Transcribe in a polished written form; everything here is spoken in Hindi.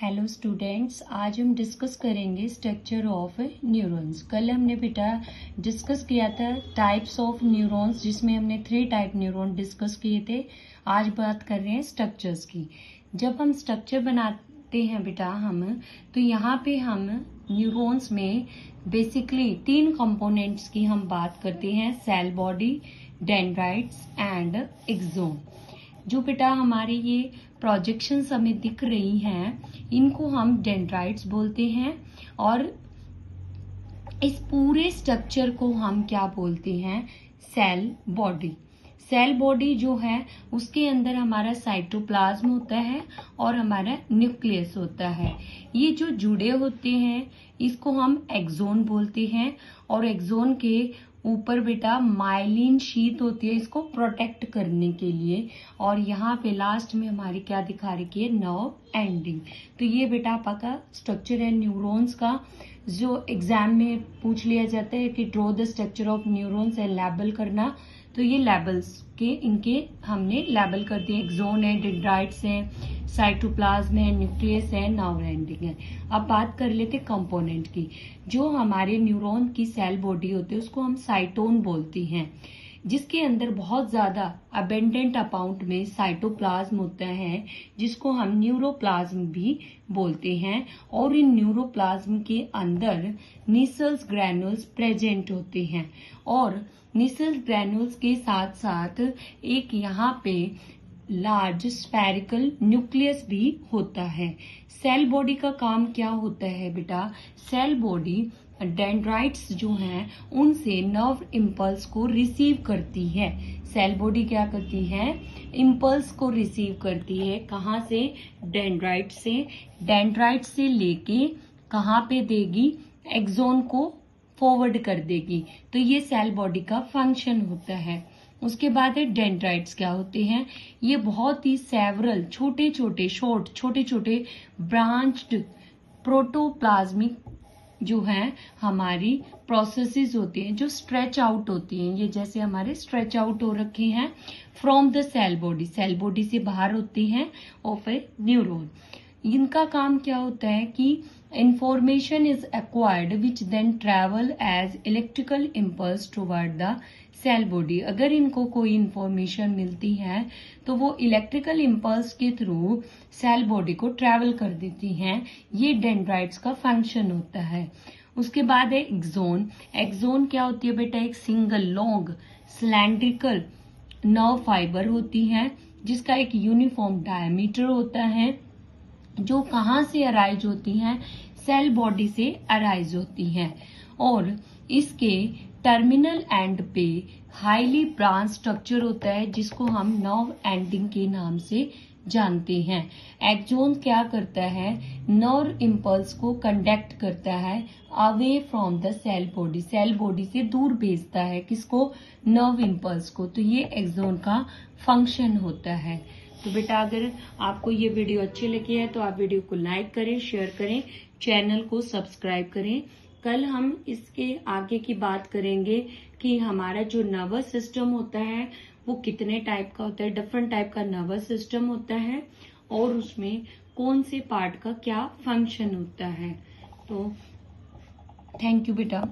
हेलो स्टूडेंट्स, आज हम डिस्कस करेंगे स्ट्रक्चर ऑफ न्यूरॉन्स। कल हमने बेटा डिस्कस किया था टाइप्स ऑफ न्यूरॉन्स, जिसमें हमने 3 टाइप न्यूरॉन डिस्कस किए थे। आज बात कर रहे हैं स्ट्रक्चर्स की। जब हम स्ट्रक्चर बनाते हैं बेटा तो यहाँ पे हम न्यूरॉन्स में बेसिकली 3 कंपोनेंट्स की हम बात करते हैं, cell body, dendrites and axon. जो बेटा हमारे ये प्रोजेक्शंस हमें दिख रही हैं, इनको हम डेंड्राइट्स बोलते हैं। और इस पूरे स्ट्रक्चर को हम क्या बोलते हैं? Cell body. सेल बॉडी जो है उसके अंदर हमारा साइटोप्लाज्म होता है और हमारा न्यूक्लियस होता है। ये जो जुड़े होते हैं इसको हम एक्सोन बोलते हैं। और एक्सोन के ऊपर बेटा माइलिन शीट होती है इसको प्रोटेक्ट करने के लिए। और यहाँ पे लास्ट में हमारी क्या दिखा रखी है? Nerve ending. तो ये बेटा आपका स्ट्रक्चर है न्यूरॉन्स का, जो एग्जाम में पूछ लिया जाता है कि draw the structure of neurons है, लेबल करना। तो ये लेबल्स के इनके हमने लेबल कर दिए। एक्सोन है, डेंड्राइट्स है, साइटोप्लाज्म है, न्यूक्लियस है, नर्व एंडिंग है। अब बात कर लेते कंपोनेंट की। जो हमारे न्यूरॉन की सेल बॉडी होती है उसको हम साइटोन बोलते हैं, जिसके अंदर बहुत ज्यादा अबेंडेंट अमाउंट में साइटोप्लाज्म होता है, जिसको हम न्यूरोप्लाज्म भी बोलते हैं। और इन न्यूरोप्लाज्म के अंदर नीसल्स ग्रैन्युल्स प्रेजेंट होते हैं। और नीसल्स ग्रैन्युल्स के साथ साथ एक यहाँ पे लार्ज स्फेरिकल न्यूक्लियस भी होता है। सेल बॉडी का काम क्या होता है बेटा? सेल बॉडी डेंड्राइट्स जो हैं उनसे नर्व इम्पल्स को रिसीव करती है। सेल बॉडी क्या करती है? इम्पल्स को रिसीव करती है। कहाँ से? डेंड्राइट से। डेंड्राइट से लेके कहाँ पे देगी? एक्सोन को फॉरवर्ड कर देगी। तो ये सेल बॉडी का फंक्शन होता है। उसके बाद है डेंड्राइट्स। क्या होते हैं? ये बहुत ही सेवरल छोटे छोटे ब्रांच्ड प्रोटोप्लाज्मिक जो है हमारी प्रोसेसेस होती हैं, जो स्ट्रेच आउट होती हैं। ये जैसे हमारे स्ट्रेच आउट हो रखे हैं from the cell body, cell body से बाहर होती हैं ऑफ ए न्यूरॉन। इनका काम क्या होता है कि information is acquired which then travel as electrical impulse toward the cell body। अगर इनको कोई इंफॉर्मेशन मिलती है तो वो इलेक्ट्रिकल इम्पल्स के थ्रू सेल बॉडी को ट्रेवल कर देती हैं। ये डेंड्राइट्स का फंक्शन होता है। उसके बाद है एक्सोन। एक्सोन क्या होती है बेटा? एक single long cylindrical nerve fibre होती है, जिसका एक यूनिफॉर्म डायमीटर होता है, जो कहाँ से अराइज होती हैं? सेल बॉडी से अराइज होती हैं। और इसके टर्मिनल एंड पे हाईली ब्रांच स्ट्रक्चर होता है, जिसको हम नर्व एंडिंग के नाम से जानते हैं। एक्सोन क्या करता है? नर्व इम्पल्स को कंडक्ट करता है away from the cell body, cell body से दूर भेजता है। किसको? नर्व इम्पल्स को। तो ये एक्सोन का फंक्शन होता है। तो बेटा अगर आपको ये वीडियो अच्छी लगी है तो आप वीडियो को लाइक करें, शेयर करें, चैनल को सब्सक्राइब करें। कल हम इसके आगे की बात करेंगे कि हमारा जो नर्वस सिस्टम होता है वो कितने टाइप का होता है। डिफरेंट टाइप का नर्वस सिस्टम होता है और उसमें कौन से पार्ट का क्या फंक्शन होता है। तो थैंक यू बेटा।